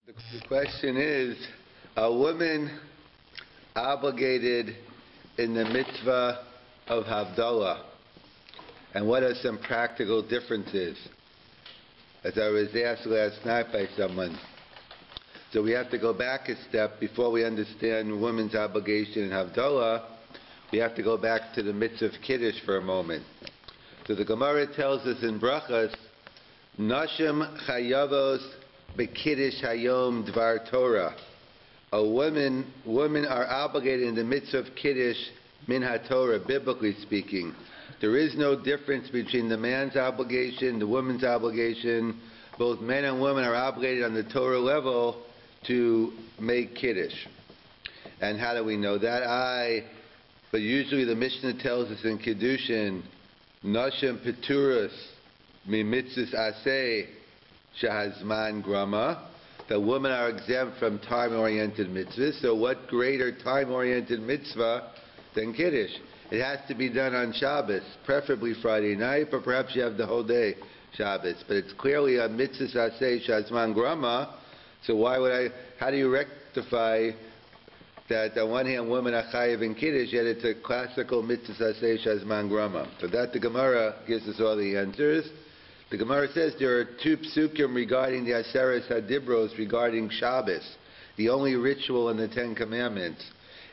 The question is, are women obligated in the mitzvah of Havdallah? And what are some practical differences? As I was asked last night by someone. So we have to go back a step before we understand women's obligation in Havdallah. We have to go back to the mitzvah of Kiddush for a moment. So the Gemara tells us in Brachas, Nashim chayavos bekiddush hayom dvar Torah. Women are obligated in the mitzvah of Kiddush min haTorah, biblically speaking. There is no difference between the man's obligation, the woman's obligation. Both men and women are obligated on the Torah level to make Kiddush. And how do we know that? But usually the Mishnah tells us in Kiddushin, Nashim Peturas mi mitzvahs aseh shehazman grama, that women are exempt from time-oriented mitzvahs. So what greater time-oriented mitzvah than Kiddush? It has to be done on Shabbos, preferably Friday night, but perhaps you have the whole day Shabbos. But it's clearly a mitzvah aseh shehazman grama. So how do you rectify that on one hand women are chayiv in Kiddush, yet it's a classical mitzvah aseh shehazman grama? So that the Gemara gives us all the answers. The Gemara says there are two psukim regarding the Aseres HaDibros regarding Shabbos, the only ritual in the Ten Commandments.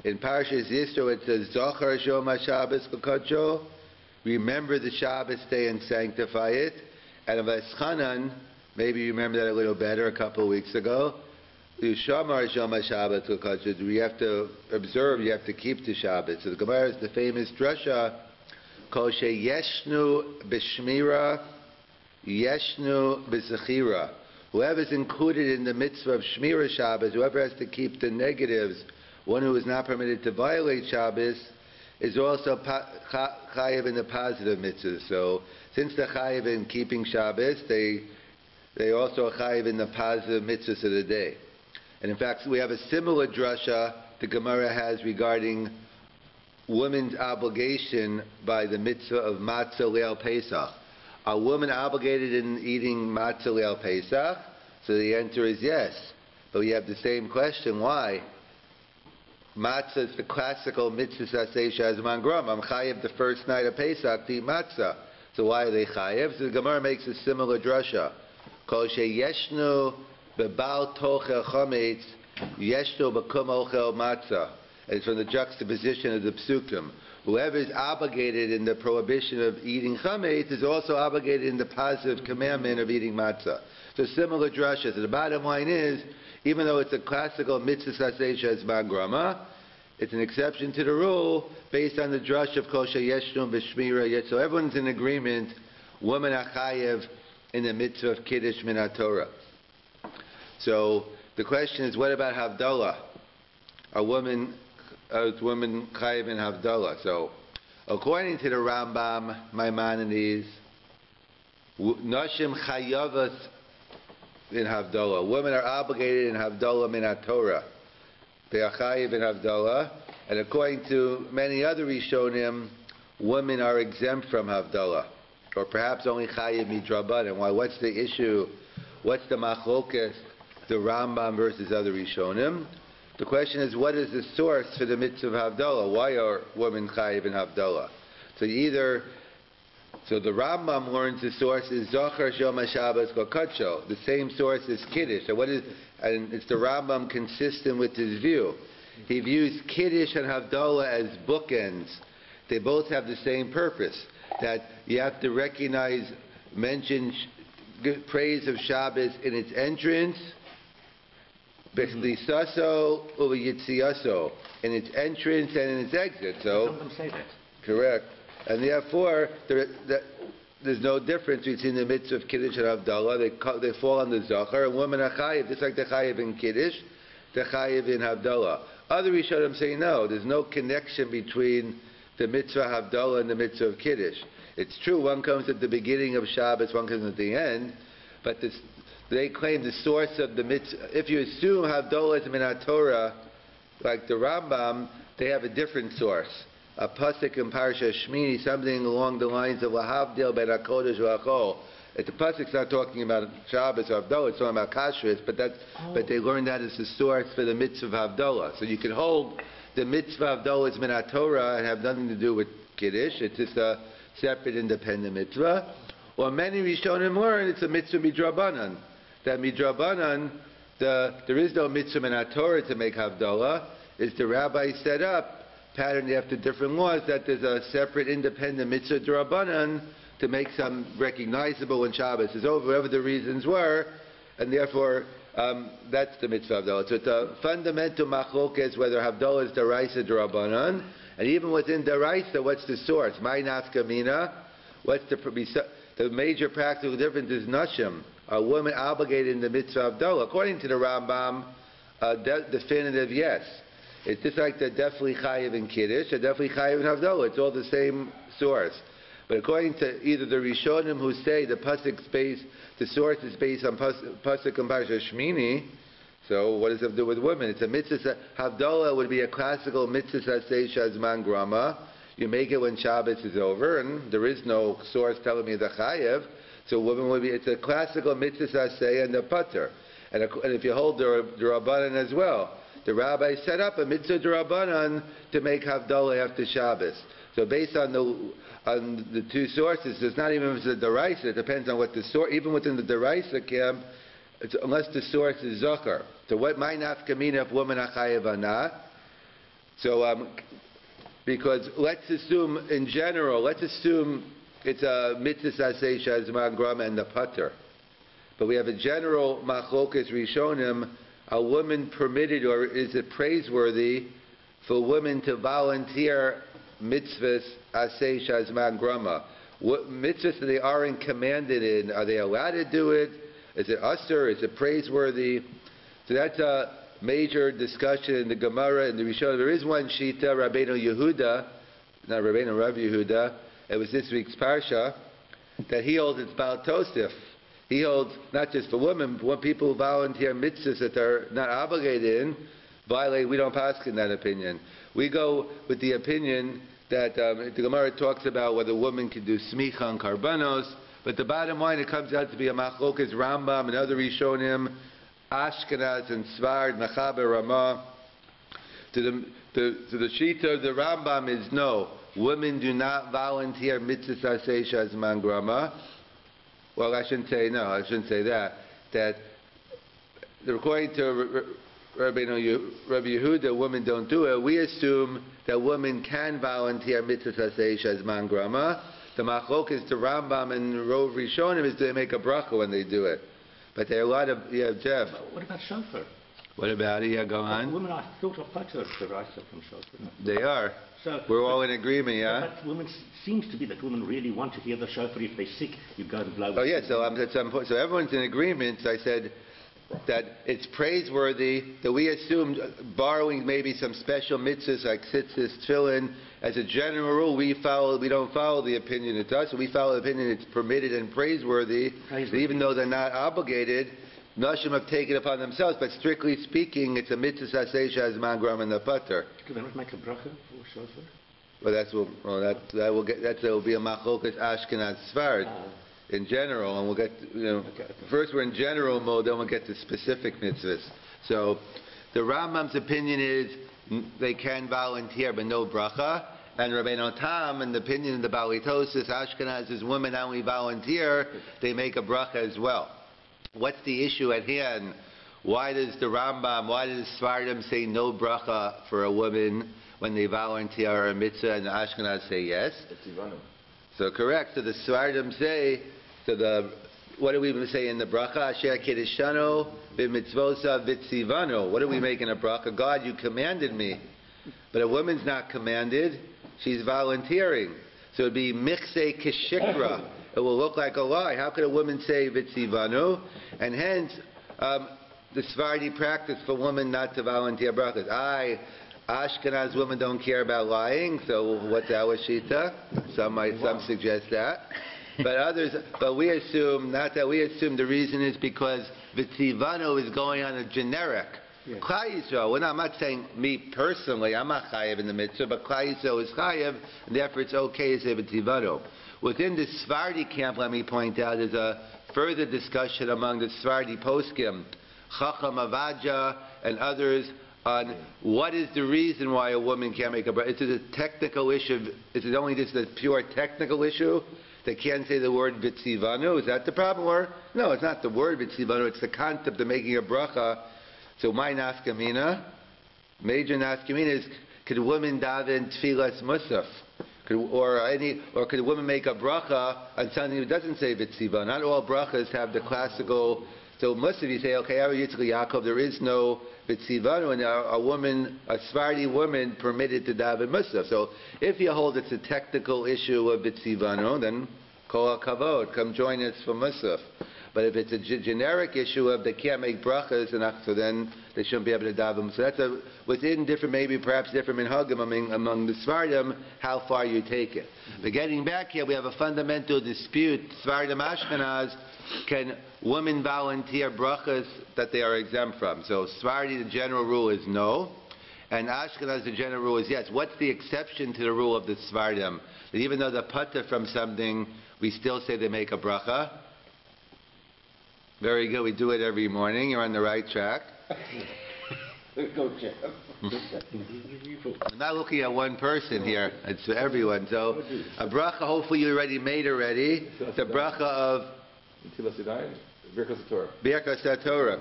In Parshas Yisro it says, Zochar Shom HaShabbos B'Kodsho, remember the Shabbos day and sanctify it. And in V'eschanan, maybe you remember that a little better a couple of weeks ago, Shamar Shom HaShabbos B'Kodsho, you have to observe, you have to keep the Shabbos. So the Gemara is the famous drasha, Kol Sheyeshnu B'Shmira Yeshnu B'Zechira. Whoever is included in the mitzvah of Shmira Shabbos, whoever has to keep the negatives, one who is not permitted to violate Shabbos, is also chayiv in the positive mitzvah. So, since they're chayiv in keeping Shabbos, they also are chayiv in the positive mitzvahs of the day. And in fact, we have a similar drasha the Gemara has regarding women's obligation by the mitzvah of matzah leil Pesach. Are women obligated in eating matzah leil Pesach? So the answer is yes. But we have the same question. Why? Matzah is the classical mitzvah aseh shehazman grama. I'm chayiv the first night of Pesach to eat matzah. So why are they chayiv? So the Gemara makes a similar drasha. Kol sheyeshnu bebal tochel chometz yeshnu b'kum ochel matzah. It's from the juxtaposition of the psukim. Whoever is obligated in the prohibition of eating chametz is also obligated in the positive commandment of eating matzah. So similar drashas. So the bottom line is, even though it's a classical mitzvah aseh shehazman grama, it's an exception to the rule based on the drush of kol sheyeshnu b'shmira. So everyone's in agreement. Women are chayev in the mitzvah of Kiddush min haTorah. So the question is, what about Havdallah? Are women chayiv in Havdallah? So, according to the Rambam, Maimonides, Nashim chayavas in Havdallah. Women are obligated in Havdallah min haTorah. They are chayiv in Havdallah, and according to many other Rishonim, women are exempt from Havdallah, or perhaps only chayiv midrabanan. Why? What's the issue? What's the machlokes? The Rambam versus other Rishonim. The question is, what is the source for the mitzvah of Havdallah? Why are women chayiv in Havdallah? So the Rambam learns the source is Zochar Shom HaShabbos B'Kodsho. The same source is Kiddush. So and it's the Rambam consistent with his view. He views Kiddush and Havdallah as bookends. They both have the same purpose. That you have to recognize, mention praise of Shabbos in its entrance, B'chlisaso u'yitziaso, in its entrance and in its exit. So, some of them say that. Correct. And therefore, there's no difference between the mitzvah of Kiddush and Havdallah. They fall under Zachar, and women are chayiv. Just like they're chayiv in Kiddush, they're chayiv in Havdallah. Other Rishonim say no, there's no connection between the mitzvah Havdallah and the mitzvah of Kiddush. It's true, one comes at the beginning of Shabbos, one comes at the end, but they claim the source of the mitzvah. If you assume Havdallah is min haTorah, like the Rambam, they have a different source. A pasuk in Parsha Shmini, something along the lines of Lahavdil ben HaKodesh v'Achol, The pasuk's not talking about Shabbos or Havdalah, it's talking about kashrus, but they learned that as the source for the mitzvah of Havdalah. So you can hold the mitzvah of Havdalah is min Torah and have nothing to do with Kiddush. It's just a separate, independent mitzvah. Or many Rishonim learn it's a mitzvah midrabanan. That midrabanan, there is no mitzvah min Torah to make Havdalah. Is the rabbi set up, patterned after different laws, that there's a separate, independent mitzvah drabanan to make some recognizable when Shabbos is over, whatever the reasons were, and therefore that's the mitzvah of Havdalah. So it's a fundamental machlokes whether Havdalah is deraisa drabanan, and even within deraisa, what's the source? My nafkamina. What's the major practical difference is nashim, a woman obligated in the mitzvah of Havdalah. According to the Rambam, definitive yes. It's just like they're definitely chayiv in Kiddush, they're definitely chayiv in Havdalah. It's all the same source. But according to either the Rishonim who say the source is based on pasuk and Parsha Shmini, so what does it have to do with women? It's a mitzvah. Havdalah would be a classical mitzvah sasei shazman grama. You make it when Shabbos is over, and there is no source telling me the chayiv. So women would be. It's a classical mitzvah sasei and the pater. And if you hold the Rabbanan as well, the rabbi set up a mitzvah d'Rabbanan to make Havdalah after Shabbos. So based on the two sources, it's not even if it's a deraisa. It depends on what the source. Even within the deraisa camp, unless the source is zocher. So what might nafkamina if women are chayiv or not? So because let's assume in general, it's a mitzvah sasei shazman grama and the pater. But we have a general machlokas rishonim. A woman permitted, or is it praiseworthy for women to volunteer mitzvahs asay shazman grama? What mitzvahs that they aren't commanded in? Are they allowed to do it? Is it usher? Is it praiseworthy? So that's a major discussion in the Gemara and the Rishonim. There is one shita, Rabbeinu Yehuda, not Rabbeinu, Rav Yehuda. It was this week's parsha that he holds it's Baal Tosif. He holds not just for women, but when people volunteer mitzvahs that they're not obligated in, violate. We don't pass in that opinion. We go with the opinion that the Gemara talks about whether a woman can do smicha and karbanos, but the bottom line, it comes out to be a machlokas Rambam and other Rishonim, Ashkenaz and Svard, Mechaber, Ramah. To the shita of the Rambam is no, women do not volunteer mitzvahs asay shazman grama. Well, I shouldn't say that. That according to Rabbi Yehuda, women don't do it. We assume that women can volunteer mitzvahs asay shazman grama. The machlokes to Rambam and Rov Rishonim is do they make a bracha when they do it. But there are a lot of Jeff. What about shofar? What about it? Yeah, go on. Women are thought of pater deraisa from shofar. They are. So, we're all in agreement, yeah? But women, seems to be that women really want to hear the shofar. If they're sick, you go and blow. Oh, yeah, so everyone's in agreement. So I said that it's praiseworthy that we assumed, borrowing maybe some special mitzvahs like tzitzis, tefillin, as a general rule, we don't follow the opinion it does. So we follow the opinion it's permitted and praiseworthy. Even though they're not obligated. Nashim have taken it upon themselves, but strictly speaking, it's a mitzvah sasei shazman grama and the pater. Do they not make a bracha for shofar? Well, that will be a machlokas Ashkenaz Sfard in general, and we'll get first we're in general mode, then we'll get to specific mitzvahs. So the Rambam's opinion is they can volunteer, but no bracha. And Rabbeinu Tam, in the opinion of the Balitosis, Ashkenaz's women not only volunteer, they make a bracha as well. What's the issue at hand? Why does Svardim say no bracha for a woman when they volunteer a mitzvah and the Ashkenaz say yes? So correct. So the Svardim say, what do we say in the bracha? Asher kiddishano b'mitzvosa v'tzivano. What are we making a bracha? God, you commanded me. But a woman's not commanded. She's volunteering. So it would be michse kishikra. It will look like a lie. How could a woman say vitzivanu? And hence, the Sephardi practice for women not to volunteer brachas. Ashkenaz women don't care about lying, so what's our shita? Some suggest that. But we assume, not that we assume the reason is because vitzivanu is going on a generic. Yes. Klal Yisrael, I'm not saying me personally, I'm not chayev in the mitzvah, but Klal Yisrael is chayev, and therefore it's okay to say vitzivanu. Within the Sephardi camp, let me point out, is a further discussion among the Sephardi poskim, Chacham Avadja and others, on what is the reason why a woman can't make a bracha. Is it a technical issue? Is it only just a pure technical issue? They can't say the word vitzivanu. Is that the problem? Or no, it's not the word vitzivanu. It's the concept of making a bracha. So my nafkamina, major nafkamina is, could a woman daven tfilas musaf? Could a woman make a bracha on something that doesn't say vitzivanu? Not all brachas have the classical. So musaf, you say, okay, Yitzchak Yaakov, there is no vitzivanu, and a woman, a Sephardi woman, permitted to daven musaf. So if you hold it's a technical issue of vitzivanu, then kol hakavod, come join us for musaf. But if it's a generic issue of they can't make brachas, so then they shouldn't be able to daven. So that's within different, maybe perhaps different minhagim among the Sephardim, how far you take it. But getting back here, we have a fundamental dispute. Sephardim Ashkenaz, can women volunteer brachas that they are exempt from? So Sephardi, the general rule is no. And Ashkenaz, the general rule is yes. What's the exception to the rule of the Sephardim? That even though they're pater from something, we still say they make a bracha? Very good. We do it every morning. You're on the right track. I'm not looking at one person here. It's for everyone. So a bracha, hopefully you already made already. It's a bracha of Birkas HaTorah.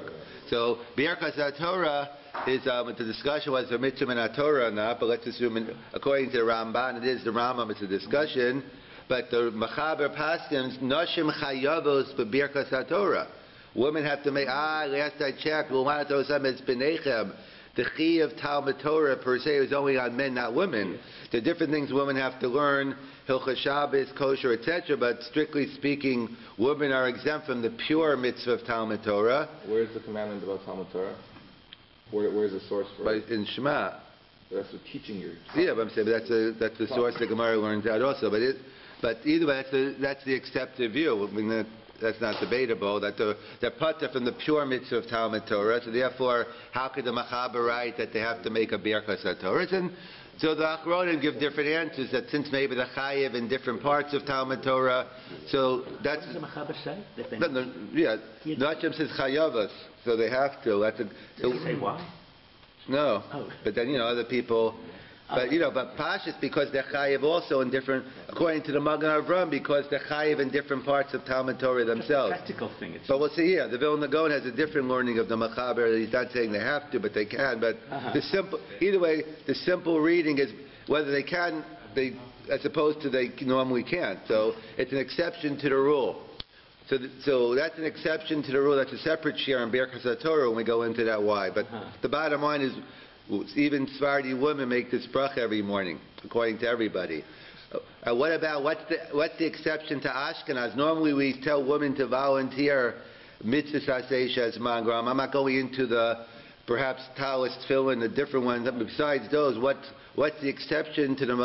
So Birkas HaTorah is, the discussion was a mitzvah in HaTorah or not, but let's assume, according to the Ramban, it is the Rambam, it's a discussion. But the Mechaber Paskims, Noshim Chayavos B'Birkas HaTorah. Women have to make, last I checked, it's B'nechem. The Chi of Talmud Torah per se is only on men, not women. There are different things women have to learn, Hilchah Shabbos, kosher, etc. But strictly speaking, women are exempt from the pure mitzvah of Talmud Torah. Where's the commandment about Talmud Torah? Where's the source for it? In Shema. That's the teaching you. Yeah, but I'm saying that's the source the Gemara learns out also. But either way, that's the accepted view. I mean, that's not debatable, that they're pater from the pure mitzvah of Talmud Torah, so therefore, how could the Mechaber write that they have to make a Birkas HaTorah? And so the Achronim give different answers, that since maybe the Chayiv in different parts of Talmud Torah, so that's... What does the Mechaber say? Nachem says Chayavas, so they have to. Does he say why? No, Oh. But then, other people... But Pashas, because they're chayiv also in different, according to the Magen Avraham, because they're chayiv in different parts of Talmud Torah themselves. It's a practical thing. But we'll see here. The Vilna Gaon has a different learning of the Mechaber. He's not saying they have to, but they can. But either way, the simple reading is whether they can, as opposed to they normally can't. So it's an exception to the rule. So that's an exception to the rule. That's a separate share in Birkas HaTorah when we go into that why. But the bottom line is, even Sephardi women make this bracha every morning, according to everybody. What about, what's the exception to Ashkenaz? Normally we tell women to volunteer mitzvahs aseh shazman gram. I'm not going into the, perhaps talis, tefillin, the different ones. Besides those, what's the exception to the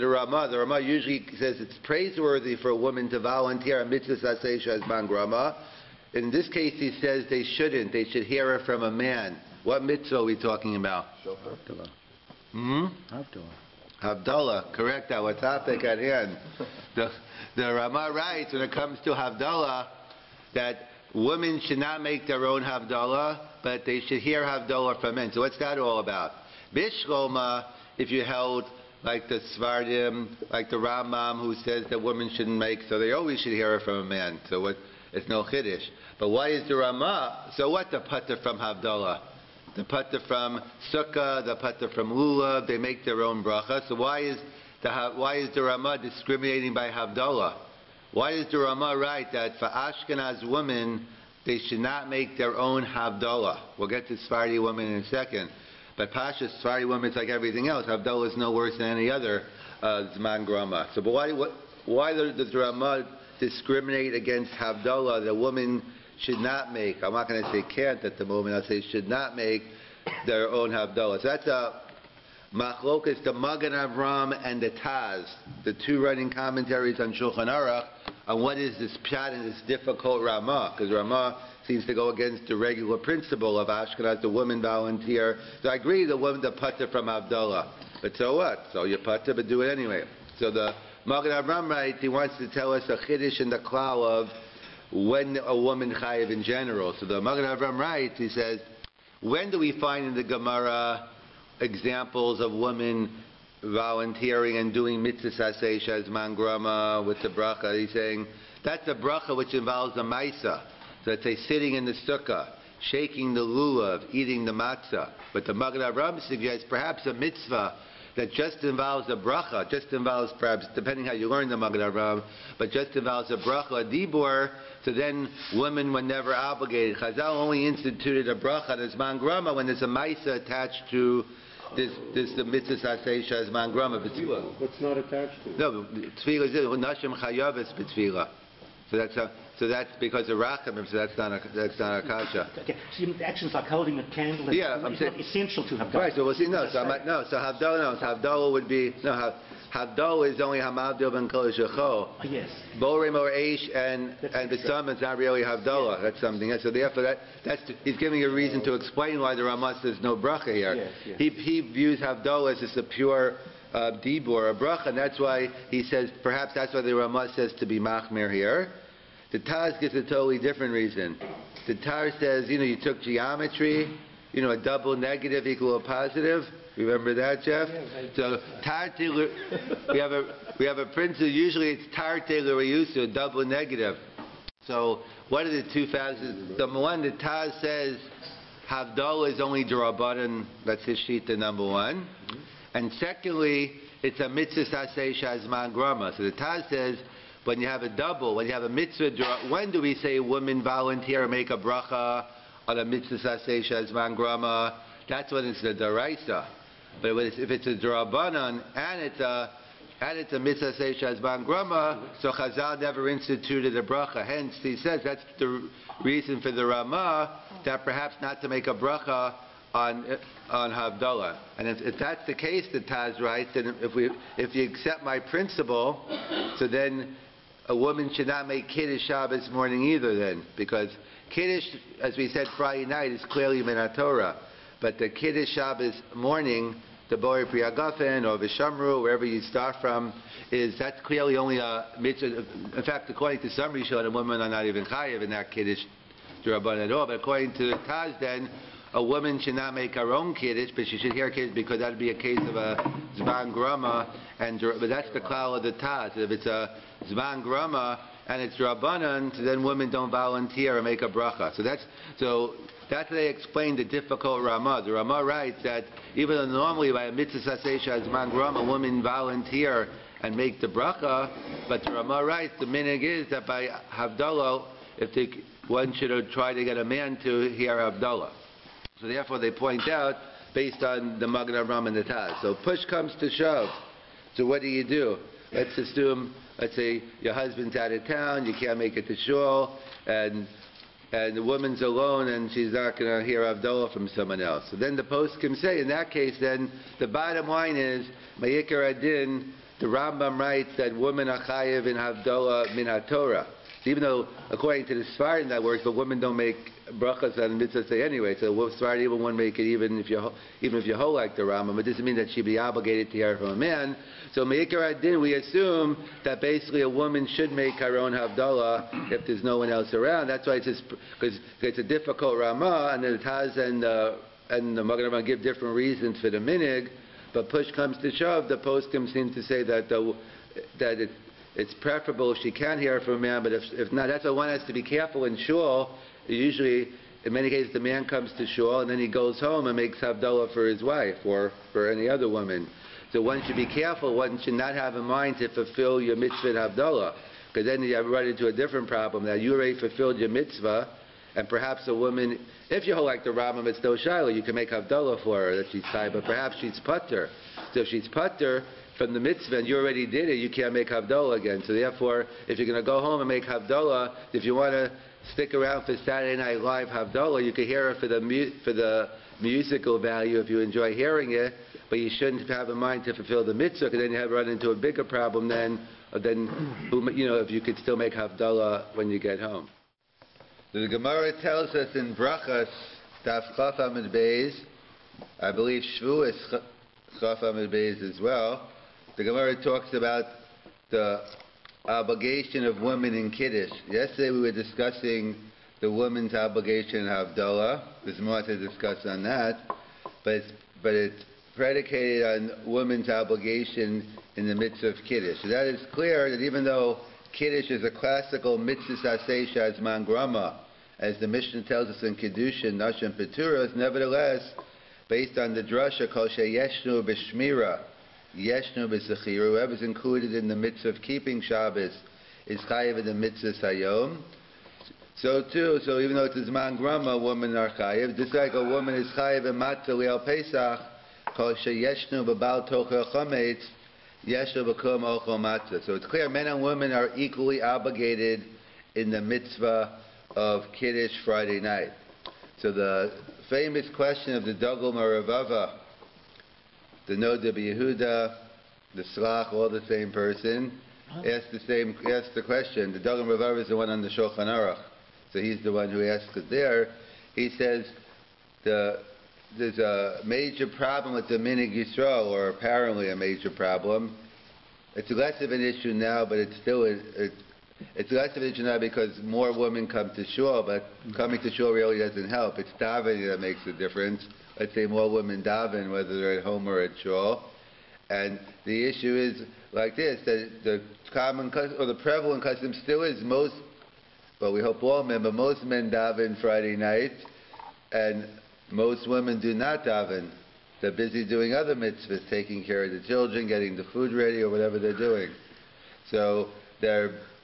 Ramah? The Ramah usually says it's praiseworthy for a woman to volunteer a mitzvahs aseh shazman grama. In this case he says they shouldn't. They should hear it from a man. What mitzvah are we talking about? Havdallah. Havdallah, correct, our topic at hand. The Ramah writes, when it comes to Havdallah, that women should not make their own Havdallah, but they should hear Havdallah from men. So what's that all about? Bishloma, if you held like the Svardim, like the Rambam, who says that women shouldn't make, so they always should hear it from a man. So it's no Kiddush. But why is the Ramah? So what the pater from Havdallah? The pater from Sukkah, the pater from Lulav, they make their own bracha. So why is the Ramah discriminating by Havdallah? Why is the Ramah right that for Ashkenaz women, they should not make their own Havdallah? We'll get to Sephardi women in a second. But Pasha, Sephardi women, it's like everything else. Havdallah is no worse than any other Zman Grama. So but why does the Ramah discriminate against Havdallah? The woman should not make, I'm not going to say can't at the moment, I'll say should not make their own Havdallah. So that's a Machlokas, the Magen Avraham and the Taz, the two running commentaries on Shulchan Aruch, on what is this pshat and this difficult Ramah, because Ramah seems to go against the regular principle of Ashkenaz, the woman volunteer. So I agree, the woman, the pater from Havdallah. But so what? So you pater, but do it anyway. So the Magen Avraham writes, he wants to tell us a chiddush in the klal of when a woman chayiv in general. So the Magen Avram writes, he says, when do we find in the Gemara examples of women volunteering and doing mitzvahs aseh shazman grama with the bracha? He's saying that's a bracha which involves a maisa. So it's a sitting in the sukkah, shaking the lulav, eating the matzah. But the Magen Avram suggests perhaps a mitzvah that just involves a bracha, just involves perhaps, depending how you learn the Magen Avram, but just involves a bracha, a dibur, so then women were never obligated. Chazal only instituted a bracha, there's man grama, when there's a maisa attached to this the mitzvah aseh shazman grama. What's not attached to? No, tefillah is nashim chayaves b'tefillah. So that's because of rachamim. So that's not a kasha. Okay. So the actions like holding a candle. I'm it's saying, not essential to have. Right. So we'll see. No. So Havdallah. So Havdallah would be no. Havdallah is only hamavdil ben kol shechol. Yes. Borim or eish and b'sam is not really Havdallah. That's something else. So therefore he's giving a reason to explain why the Ramah says no bracha here. Yes. He views Havdallah as just a pure dibur, a bracha, and that's why he says perhaps that's why the Ramah says to be machmir here. The Taz gives a totally different reason. The Taz says, you took geometry, a double negative equal a positive. Remember that, Jeff? So we have a principle. Usually it's tarte l'reyusu, a double negative. So what are the two factors? The one, the Taz says Havdallah is only D'Rabbanan. That's his shita number one. And secondly, it's a mitzvah aseh shazman grama. So the Taz says, when you have a double, when you have a mitzvah, when do we say women volunteer or make a bracha on a mitzvah aseh shazman grama? That's when it's the daraisa. But if it's a drabanan and it's a mitzvah aseh shazman grama, so Chazal never instituted a bracha. Hence, he says that's the reason for the Ramah that perhaps not to make a bracha on Havdallah. And if that's the case, the Taz writes, then if you accept my principle, so then a woman should not make Kiddush Shabbos morning either then, because Kiddush, as we said Friday night, is clearly min HaTorah. But the Kiddush Shabbos morning, the Bori Priyagafen or Vishamru, wherever you start from, that's clearly only a mitzvah. In fact, according to some Rishonim, women are not even chayiv in that Kiddush D'Rabbanan at all. But according to the Taz then, a woman should not make her own Kiddush, but she should hear Kiddush because that would be a case of a Zman Grama, but that's the klal of the Taz. If it's a Zman Grama and it's Rabbanan, so then women don't volunteer or make a bracha. So that's how they explain the difficult Ramah. The Ramah writes that even though normally by a mitzvah aseh shazman grama, women volunteer and make the bracha, but the Ramah writes the minig is that by Havdallah, one should try to get a man to hear Havdallah. So therefore they point out, based on the Magen Avram and the Taz. So push comes to shove. So what do? Let's say your husband's out of town, you can't make it to shul, and the woman's alone and she's not going to hear Havdallah from someone else. So then the poskim say, in that case then, the bottom line is, Ma'ikar Adin, the Rambam writes that women are chayiv in Havdallah min HaTorah. So even though, according to the Sfardim that works, but women don't make brachas on mitzvahs anyway. So Sfardim even won't make it even if you hold like the Rambam. It doesn't mean that she'd be obligated to hear from a man. So Me'ikar Adin, we assume that basically a woman should make her own Havdallah if there's no one else around. That's why it's just because it's a difficult Ramah, and the Taz and the Magen Avram give different reasons for the minig. But push comes to shove, the poskim seem to say that it's preferable if she can hear from a man, but if not, that's why one has to be careful in shul. Usually, in many cases, the man comes to shul and then he goes home and makes Havdallah for his wife or for any other woman. So one should be careful. One should not have in mind to fulfill your mitzvah Havdallah, because then you run into a different problem. That you already fulfilled your mitzvah, and perhaps a woman, if you hold like the Rambam, it's no shiloh, you can make Havdallah for her that she's tied, but perhaps she's putter. So if she's putter from the mitzvah and you already did it, you can't make Havdallah again. So therefore, if you're going to go home and make Havdallah, if you want to stick around for Saturday Night Live Havdallah, you can hear it for the musical value if you enjoy hearing it, but you shouldn't have in mind to fulfill the mitzvah, because then you have run into a bigger problem if you could still make Havdallah when you get home. The Gemara tells us in Brachas, Daf Chaf Amud Beis, I believe Shvu is Chaf Amud Beis as well. The Gemara talks about the obligation of women in Kiddush. Yesterday we were discussing the woman's obligation in Havdallah. There's more to discuss on that, but it's predicated on women's obligation in the midst of Kiddush. So that is clear that even though Kiddush is a classical mitzvah saseh as mangrama, as the Mishnah tells us in Kiddush and Peturas, nevertheless, based on the drasha called Sheyeshnu b'shmira, Yeshnu b'sechiru, whoever is included in the mitzvah of keeping Shabbos is chayiv in the mitzvah sayom. So too, so even though it is mangrama, women are chayiv. Just like a woman is chayiv in matzah li'al Pesach, called Sheyeshnu b'bal tochel chometz, Yeshnu b'kum ochel matzah. So it's clear men and women are equally obligated in the mitzvah of Kiddush Friday night. So the famous question of the Dagul Maravava, the Noda B'Yehuda, the Slach, all the same person, asked the question. The Dagul Maravava is the one on the Shulchan Aruch, so he's the one who asked it there. He says there's a major problem with the Minig Yisrael, or apparently a major problem. It's less of an issue now, but it's still it's less of an issue now because more women come to shul, but coming to shul really doesn't help. It's davening that makes a difference. Let's say more women daven, whether they're at home or at shul. And the issue is like this, that the common custom, or the prevalent custom still is we hope all men, but most men daven Friday night, and most women do not daven. They're busy doing other mitzvahs, taking care of the children, getting the food ready, or whatever they're doing. So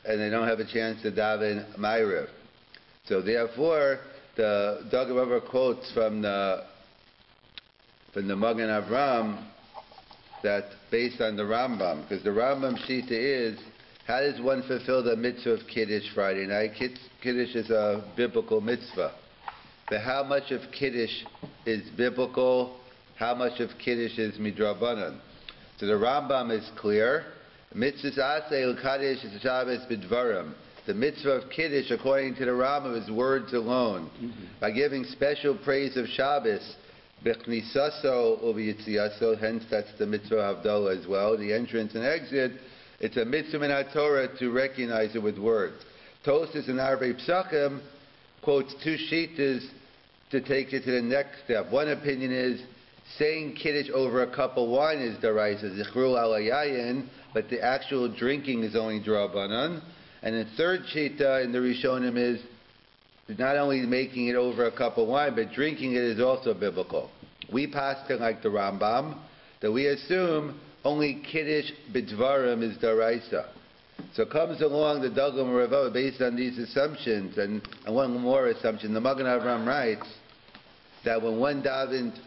and they don't have a chance to daven Ma'ariv. So therefore, the Dagul Maravava quotes from the Magen Avram that based on the Rambam, because the Rambam shita is, how does one fulfill the mitzvah of Kiddush Friday night? Kiddush is a biblical mitzvah. But how much of Kiddush is biblical? How much of Kiddush is midrabanan? So the Rambam is clear. Mitzvah aseh l'kadosh es Shabbos b'dvarim. The mitzvah of Kiddush, according to the Rambam, is words alone. By giving special praise of Shabbos, b'chnisaso u'v'yitziaso, hence that's the mitzvah of Havdallah as well, the entrance and exit, it's a mitzvah min HaTorah to recognize it with words. Tosfos and Arvei Psachim quotes two shitas to take it to the next step. One opinion is saying Kiddush over a cup of wine is deraisa, zichru al hayayin, but the actual drinking is only drabanan. And the third shita in the Rishonim is not only making it over a cup of wine, but drinking it is also biblical. We paskin like the Rambam, that we assume only Kiddush b'dvarim is deraisa. So comes along the Dagul Maravava based on these assumptions, and one more assumption. The Magen Avram writes that when one davened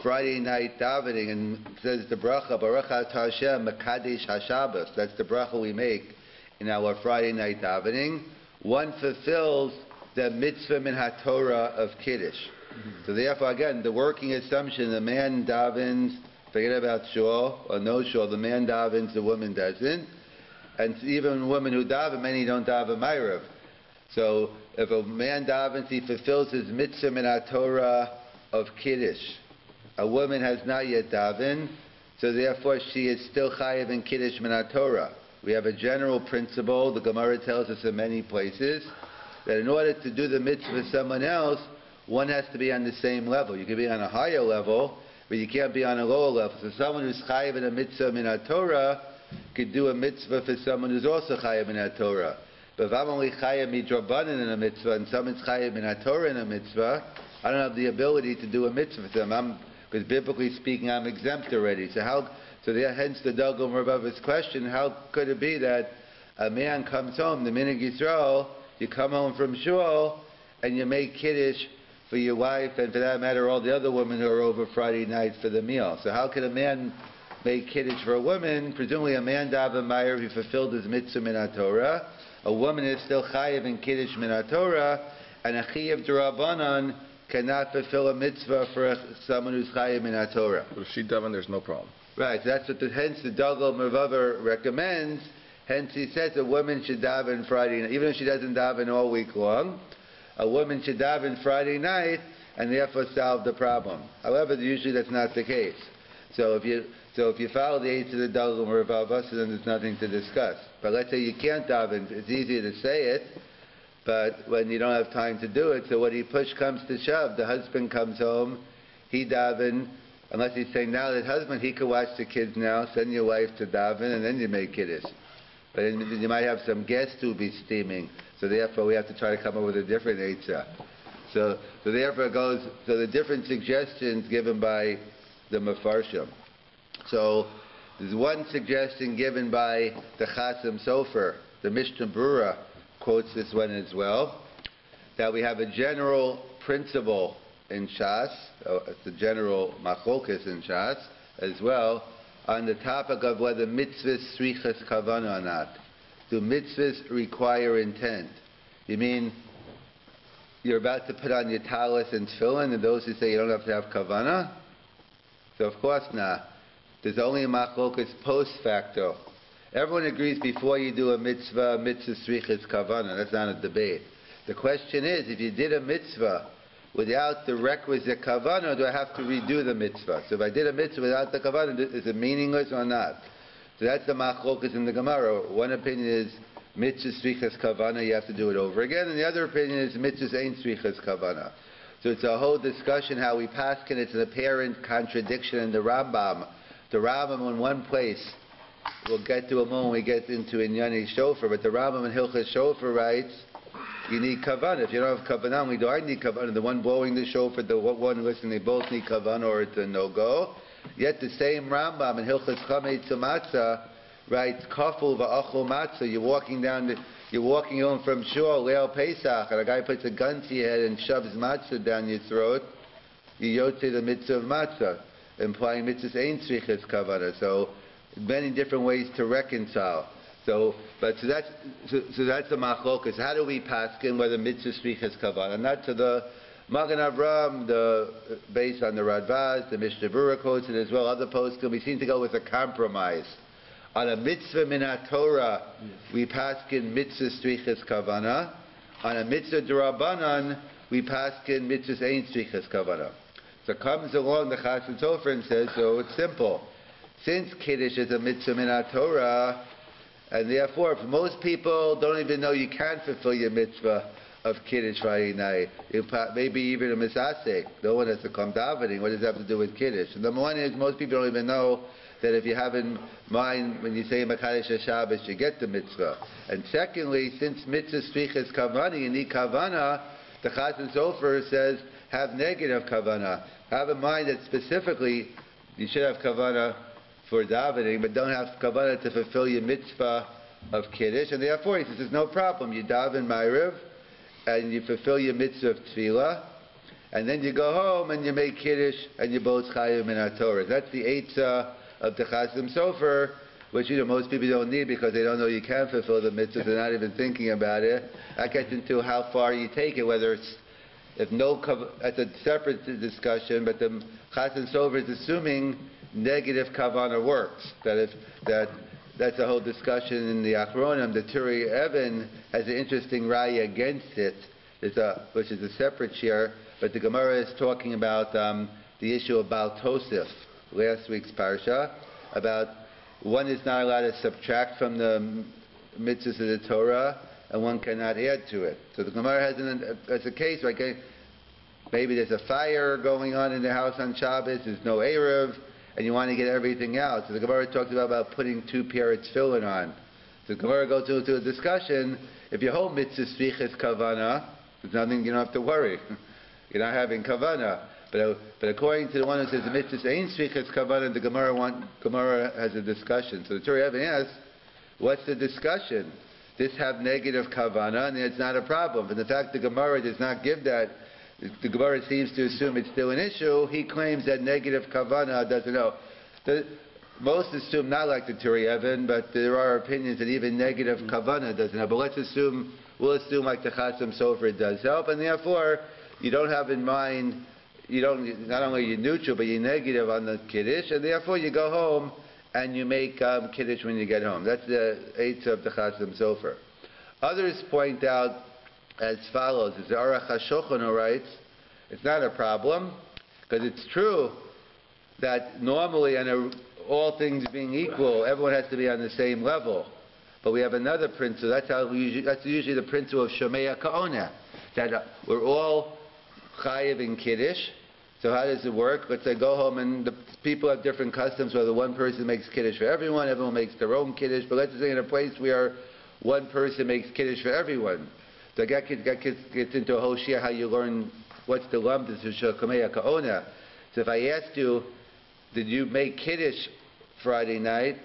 Friday night davening and says the bracha, Baruch Atah Hashem Mekadesh HaShabbos, that's the bracha we make in our Friday night davening, one fulfills the mitzvah min HaTorah of Kiddush. So therefore, again, the working assumption, the man davens, forget about shul, or no shul, the man davens, the woman doesn't. And even women who daven, many don't daven Ma'ariv. So if a man davens, he fulfills his mitzvah min HaTorah of Kiddush. A woman has not yet davened, so therefore she is still chayiv in Kiddush min HaTorah. We have a general principle, the Gemara tells us in many places, that in order to do the mitzvah for someone else, one has to be on the same level. You can be on a higher level, but you can't be on a lower level. So someone who's chayiv in a mitzvah min HaTorah could do a mitzvah for someone who's also chayiv min HaTorah. But if I'm only chayiv midrabanan in a mitzvah and someone's chayiv min HaTorah in a mitzvah, I don't have the ability to do a mitzvah for them. Because biblically speaking, I'm exempt already. So hence the Dagul Maravava's question, how could it be that a man comes home, the Minig Yisrael, you come home from shul, and you make Kiddush for your wife, and for that matter, all the other women who are over Friday night for the meal. So how could a man make Kiddush for a woman? Presumably a man daven Ma'ariv, he fulfilled his mitzvah min HaTorah. A woman is still chayiv in Kiddush min HaTorah, and a chayiv d'Rabbanan cannot fulfill a mitzvah for someone who's chayiv min HaTorah. But if she daven, there's no problem. Right, so that's what hence the Dagul Maravava recommends. Hence he says a woman should daven Friday night, even if she doesn't daven all week long. A woman should daven Friday night and therefore solve the problem. However, usually that's not the case. So if you follow the eight of the Dalgum or Vavasa, then there's nothing to discuss. But let's say you can't daven, it's easy to say it, but when you don't have time to do it, so when push comes to shove, the husband comes home, he daven, unless he's saying now that husband, he could watch the kids now, send your wife to daven, and then you make Kiddush. But then you might have some guests who'll be steaming, so therefore we have to try to come up with a different eitzah. So therefore it goes, so the different suggestions given by the Mefarshim. So there's one suggestion given by the Chasim Sofer, the Mishnah Brura quotes this one as well, that we have a general principle in Shas, it's a general machlokes in Shas as well, on the topic of whether mitzvahs srichas kavana or not. Do mitzvahs require intent? You mean you're about to put on your talis and tefillin, and those who say you don't have to have kavana? So of course not. There's only a machlokes post facto. Everyone agrees before you do a mitzvah srichas kavana. That's not a debate. The question is, if you did a mitzvah without the requisite kavana, do I have to redo the mitzvah? So if I did a mitzvah without the kavana, is it meaningless or not? So that's the machlokas in the Gemara. One opinion is mitzvah srichas kavana, you have to do it over again, and the other opinion is mitzvah ain't srichas kavana. So it's a whole discussion how we paskin. It's an apparent contradiction in the Rambam. The Rambam in one place, we'll get to a moment when we get into Inyani Shofar, but the Rambam in Hilchas Shofar writes, you need kavanah. If you don't have kavanah, we don't need kavanah. The one blowing the shofar, the one listening, they both need kavanah or it's a no-go. Yet the same Rambam in Hilchas Chametz Matzah writes, kaful va'achol matzah. You're walking home from shul, Leil Pesach, and a guy puts a gun to your head and shoves matzah down your throat. You yotze the mitzvah of matzah, implying mitzvahs ain't tzrichas kavanah. So many different ways to reconcile. So that's the machlokas. How do we paskin whether mitzvah tzrichas kavanah? Not to the Magen Avraham, based on the Radvaz, the Mishnah Brura quotes it as well. Other poskim, we seem to go with a compromise. On a mitzvah min Torah, we paskin mitzvah strichas kavana. On a mitzvah d'Rabbanan, we paskin mitzvah ein strichas kavana. So comes along the Chasim Sofer and says, so it's simple. Since Kiddush is a mitzvah min Torah, and therefore, if most people don't even know you can't fulfill your mitzvah of Kiddush Friday night, maybe even a misasek, no one has to come davening. What does that have to do with Kiddush? And number one is most people don't even know that if you have in mind when you say Makadesh HaShabbos, you get the mitzvah. And secondly, since mitzvah strichas kavana, you need kavana, the Chasim Sofer says, have negative kavana. Have in mind that specifically, you should have kavana for davening, but don't have kavana to fulfill your mitzvah of Kiddush. And therefore, he says, there's no problem. You daven Ma'ariv, and you fulfill your mitzvah of Tefillah, and then you go home and you make Kiddush, and you both chayim min Torah. That's the eitzah of the Chasim Sofer, which most people don't need because they don't know you can fulfill the mitzvah. They're not even thinking about it. That gets into how far you take it, whether it's that's a separate discussion. But the Chasim Sofer is assuming negative kavanah works. That's a whole discussion in the Achronim. The Turi Even has an interesting raya against it, which is a separate share. But the Gemara is talking about the issue of Baal Tosif, last week's parsha, about one is not allowed to subtract from the mitzvahs of the Torah, and one cannot add to it. So the Gemara has a case like maybe there's a fire going on in the house on Shabbos, there's no Erev, and you want to get everything out. So the Gemara talks about putting 2 pairs of tefillin on. So the Gemara goes into a discussion, if your whole mitzvah strichas kavana, there's nothing, you don't have to worry. You're not having kavana. But according to the one who says the mitzvah ain't strichas kavana, the Gemara has a discussion. So the Torah Even asks, what's the discussion? This have negative kavana, and it's not a problem. But in fact, the Gemara does not give that. The Gemara seems to assume it's still an issue. He claims that negative kavana doesn't know. Most assume not like the Turi Even, but there are opinions that even negative kavana doesn't help. But we'll assume like the Chasim Sofer it does help, and therefore you don't have in mind, not only you're neutral, but you're negative on the Kiddush, and therefore you go home and you make Kiddush when you get home. That's the eitzah of the Chasim Sofer. Others point out as follows, as the Aruch HaShulchan writes, it's not a problem, because it's true that normally, all things being equal, everyone has to be on the same level. But we have another principle. That's usually the principle of Shomea Ka'ona, that we're all chayiv in Kiddush. So how does it work? Let's say go home and the people have different customs, whether one person makes Kiddush for everyone makes their own Kiddush, but let's say in a place where one person makes Kiddush for everyone. So that gets into a whole shia how you learn what's the lumdus of Shomea Ka'ona. So if I asked you, did you make Kiddush Friday night?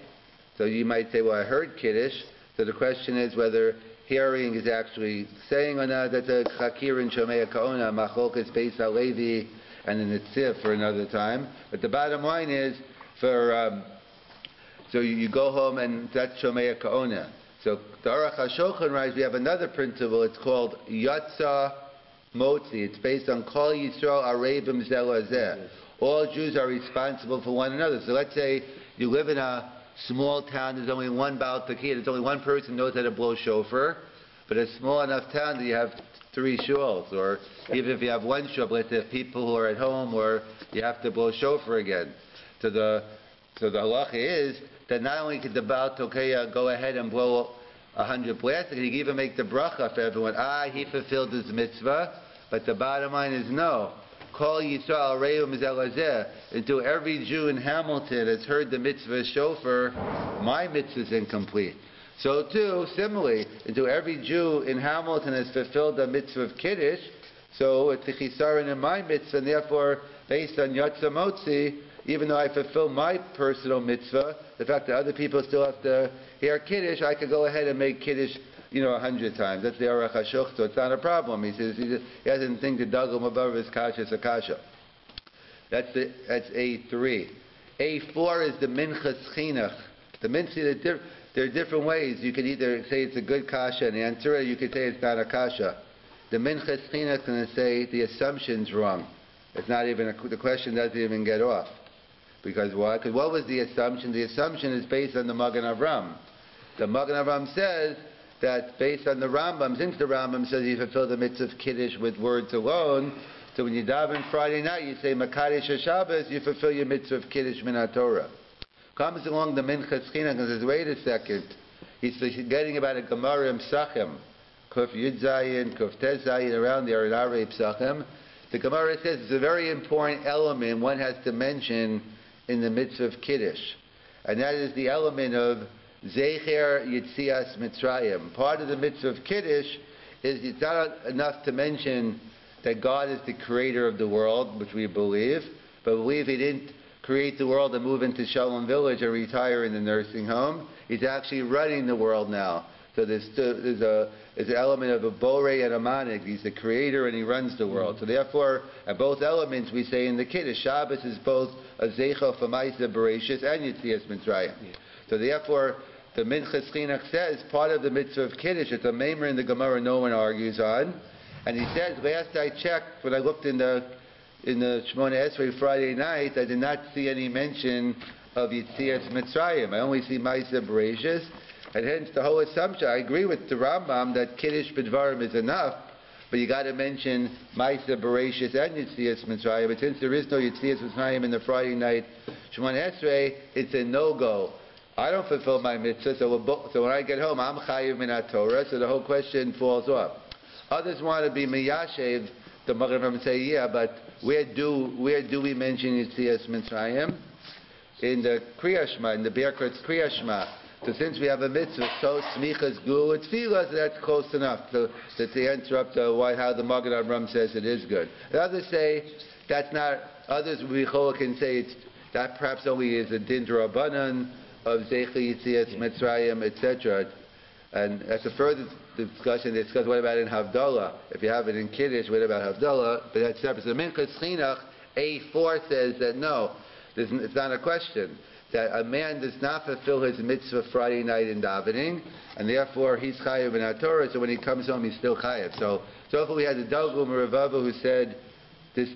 So you might say, well, I heard Kiddush. So the question is whether hearing is actually saying or not. That's a chakir in Shomea Ka'ona, machlokes beis halevi and the Netziv for another time. But the bottom line is, so you go home and that's Shomea Ka'ona. So the Aruch HaShulchan writes, we have another principle. It's called Yatsa Motzi. It's based on Kol Yisrael Arevim Zelazeh. All Jews are responsible for one another. So let's say you live in a small town, there's only one Baal Takiyah, there's only one person who knows how to blow shofar, but a small enough town that you have 3 shuls, or even if you have 1 shul, let's say people who are at home, or you have to blow shofar again. So the halacha is that not only could the Baal Takiyah go ahead and blow 100 blasts, he could even make the bracha for everyone. He fulfilled his mitzvah, but the bottom line is no. Kol Yisrael Re'um Zelazeh. Until every Jew in Hamilton has heard the mitzvah shofar, my mitzvah is incomplete. So too, similarly, until every Jew in Hamilton has fulfilled the mitzvah of Kiddush, so it's a chisaron in my mitzvah, and therefore, based on Yatsa Motzi, even though I fulfill my personal mitzvah, the fact that other people still have to hear Kiddush, I could go ahead and make Kiddush 100 times. That's the Aruch HaShulchan, so it's not a problem. He says he doesn't think the dagum above his kasha is a kasha. That's A3. A4 is the minchas chinuch. The minchas, there are different ways. You can either say it's a good kasha and answer it, or you could say it's not a kasha. The minchas chinuch is going to say the assumption's wrong. It's not even the question doesn't even get off. Because why? Because what was the assumption? The assumption is based on the Magen Avram. The Magen Avram says that based on the Rambam, since the Rambam says you fulfill the mitzvah of Kiddush with words alone, so when you daven Friday night, you say Makadosh HaShabbos, you fulfill your mitzvah of Kiddush min HaTorah. Comes along the Minchas Chinuch and says, wait a second, he's forgetting about a Gemara in Psachim, Kuf Yud Zayin, Kuf Tez Zayin, around there in Arei Psachim. The Gemara says it's a very important element one has to mention in the mitzvah of Kiddush, and that is the element of Zecher Yitzias Mitzrayim. Part of the mitzvah of Kiddush is it's not enough to mention that God is the creator of the world, which we believe, but believe He didn't create the world and move into Shalom Village or retire in the nursing home. He's actually running the world now. So there's an element of a borei and a manik. He's the creator and He runs the world. So therefore, at both elements we say in the Kiddush, Shabbos is both a Zecha for Ma'aseh Bereshis and Yitzias Mitzrayim. So therefore, the Minchas Chinuch says part of the mitzvah of Kiddush, it's a maimer in the Gemara no one argues on. And he says, last I checked, when I looked in the Shemona Esrei Friday night, I did not see any mention of Yitzias Mitzrayim. I only see Ma'aseh Bereshis. And hence the whole assumption, I agree with the Rambam that Kiddush B'dvarim is enough, but you got to mention Ma'aseh Bereshis and Yitzias Mitzrayim. But since there is no Yitzias Mitzrayim in the Friday night Shemona Esrei, it's a no-go. I don't fulfill my mitzvah, so when I get home, I'm chayiv min HaTorah, so the whole question falls off. Others want to be miyashev. The Magen Avram say, yeah, but where do we mention Yitzias Mitzrayim? In the Kriyas Shema, in the Birkat's Kriyas Shema. So since we have a mitzvah, so smichas gul tefillah, so that's close enough to answer up to how the Magen Avram says it is good. The others say that's not. Others can say it's that perhaps only is a din d'Rabbanan of Zecher Yitzias Mitzrayim, etc. And that's a further discussion. They discuss what about in Havdallah? If you have it in Kiddush, what about Havdallah? But that's separate. So Minchas Chinuch A4 says that no, it's not a question. That a man does not fulfill his mitzvah Friday night in davening, and therefore he's chayiv in HaTorah, so when he comes home he's still chayiv. So far we had the Dagum Ravav who said,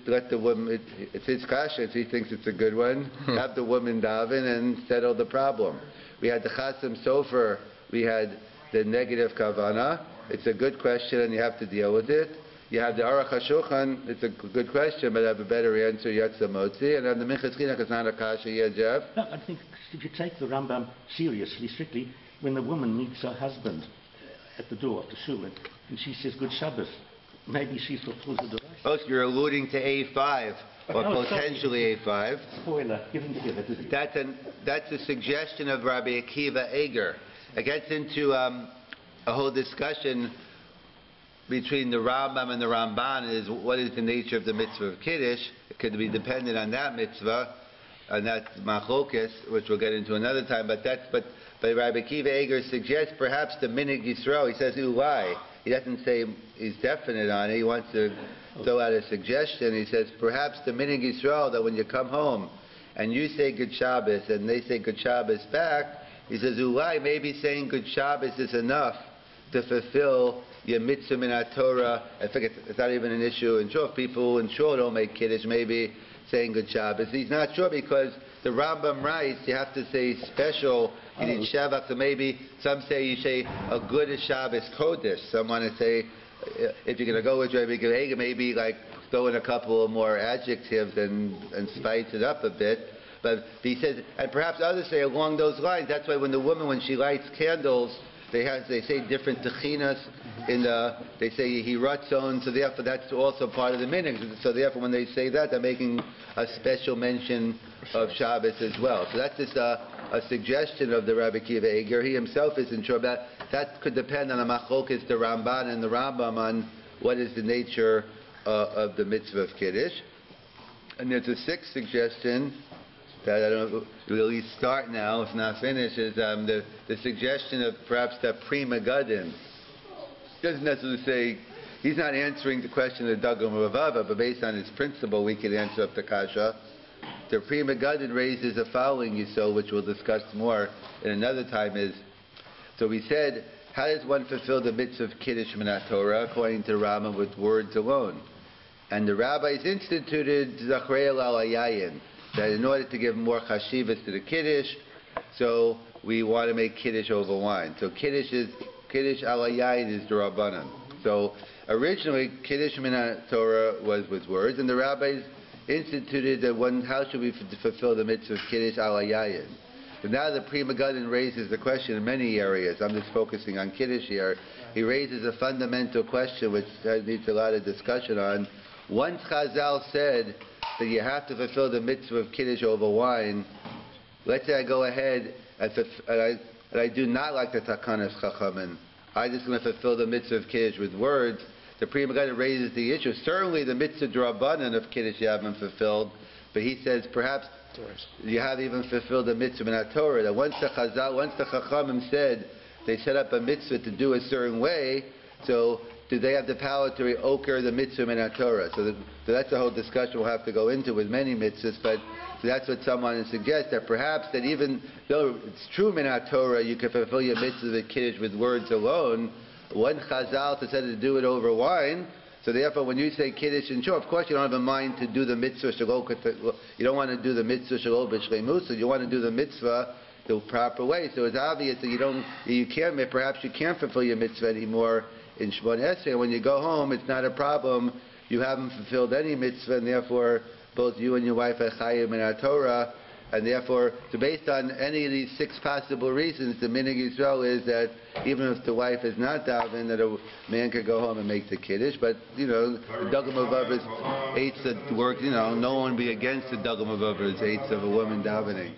let the woman, it's his kasha, he thinks it's a good one, have the woman daven and settle the problem. We had the Chasim Sofer, we had the negative kavana. It's a good question and you have to deal with it. You have the Aruch HaShulchan, it's a good question, but I have a better answer, Yatsa Motzi, and on the Minchas Chinuch, it's not a kasha yet, Jeff. No, I think if you take the Rambam seriously, strictly, when the woman meets her husband at the door of the shul and she says, Good Shabbos, maybe she's fulfilled the Deraisa. Oh, so you're alluding to A5, or No, potentially A5. Spoiler, given together. That's a suggestion of Rabbi Akiva Eger. It gets into a whole discussion between the Rambam and the Ramban is what is the nature of the mitzvah of Kiddush. It could be dependent on that mitzvah, and that's machlokes, which we'll get into another time. But Rabbi Akiva Eger suggests perhaps the minig Yisrael. He says why. He doesn't say he's definite on it. He wants to throw out a suggestion. He says perhaps the minig Yisrael that when you come home and you say Good Shabbos and they say Good Shabbos back, he says why maybe saying Good Shabbos is enough to fulfill your mitzvah min Torah. I think it's not even an issue in shul. If people in shul don't make Kiddush, maybe saying Good Shabbos. He's not sure because the Rambam writes you have to say special. You need Shavach. So maybe some say you say a good Shabbos Kodesh. Some want to say if you're going to go with Rabbi Akiva, maybe like throw in a couple of more adjectives and spice it up a bit. But he says, and perhaps others say along those lines. That's why when the woman, when she lights candles, they say different techinas they say hiratzon, so therefore that's also part of the minig. So therefore when they say that, they're making a special mention of Shabbos as well. So that's just a suggestion of the Rabbi Akiva Eger. He himself isn't sure about that. Could depend on a machlokes, the Ramban and the Rambam on what is the nature of the mitzvah of Kiddush. And there's a sixth suggestion that I don't really start now, if not finish, is the suggestion of perhaps the Pri Megadim. Doesn't necessarily say, he's not answering the question of the Dagam Ravava, but based on his principle, we could answer up the Kasha. The Pri Megadim raises the following yisod, which we'll discuss more in another time, is, so we said, how does one fulfill the mitzvah of Kiddush min Torah, according to Rama, with words alone? And the rabbis instituted Zachrei al Ayayin, that in order to give more chashivas to the Kiddush, so we want to make Kiddush over wine. So Kiddush al Yayin is the Rabbanan. So originally Kiddush min Torah was with words, and the rabbis instituted that how should we fulfill the mitzvah of Kiddush al Yayin? So now the Pri Megadim raises the question in many areas. I'm just focusing on Kiddush here. He raises a fundamental question which needs a lot of discussion on. Once Chazal said that you have to fulfill the mitzvah of Kiddush over wine, let's say I go ahead and I do not like the Takanas Chachamim. I'm just going to fulfill the mitzvah of Kiddush with words. The Pri Megadim raises the issue. Certainly the mitzvah D'Rabbanan of Kiddush you haven't fulfilled, but he says perhaps you haven't even fulfilled the mitzvah in Torah. That once the Chachamim said they set up a mitzvah to do a certain way, so do they have the power to reoker the mitzvah in Torah? So that's a whole discussion we'll have to go into with many mitzvahs, but so that's what someone suggests, that perhaps that even though it's true in Torah, you can fulfill your mitzvah of Kiddush with words alone, one Chazal decided to do it over wine, so therefore when you say Kiddush and of course you don't have a mind to do the mitzvah, you don't want to do the mitzvah shalom b'shleimus, so you want to do the mitzvah the proper way. So it's obvious that perhaps you can't fulfill your mitzvah anymore in Shemon Esrei. When you go home, it's not a problem. You haven't fulfilled any mitzvah, and therefore both you and your wife are chayim in Torah, and therefore, so based on any of these six possible reasons, the minig Yisrael is that even if the wife is not daven, that a man could go home and make the Kiddush. But the Dagam Avavas hates the work. No one would be against the Dagam Avavas hates of a woman davening.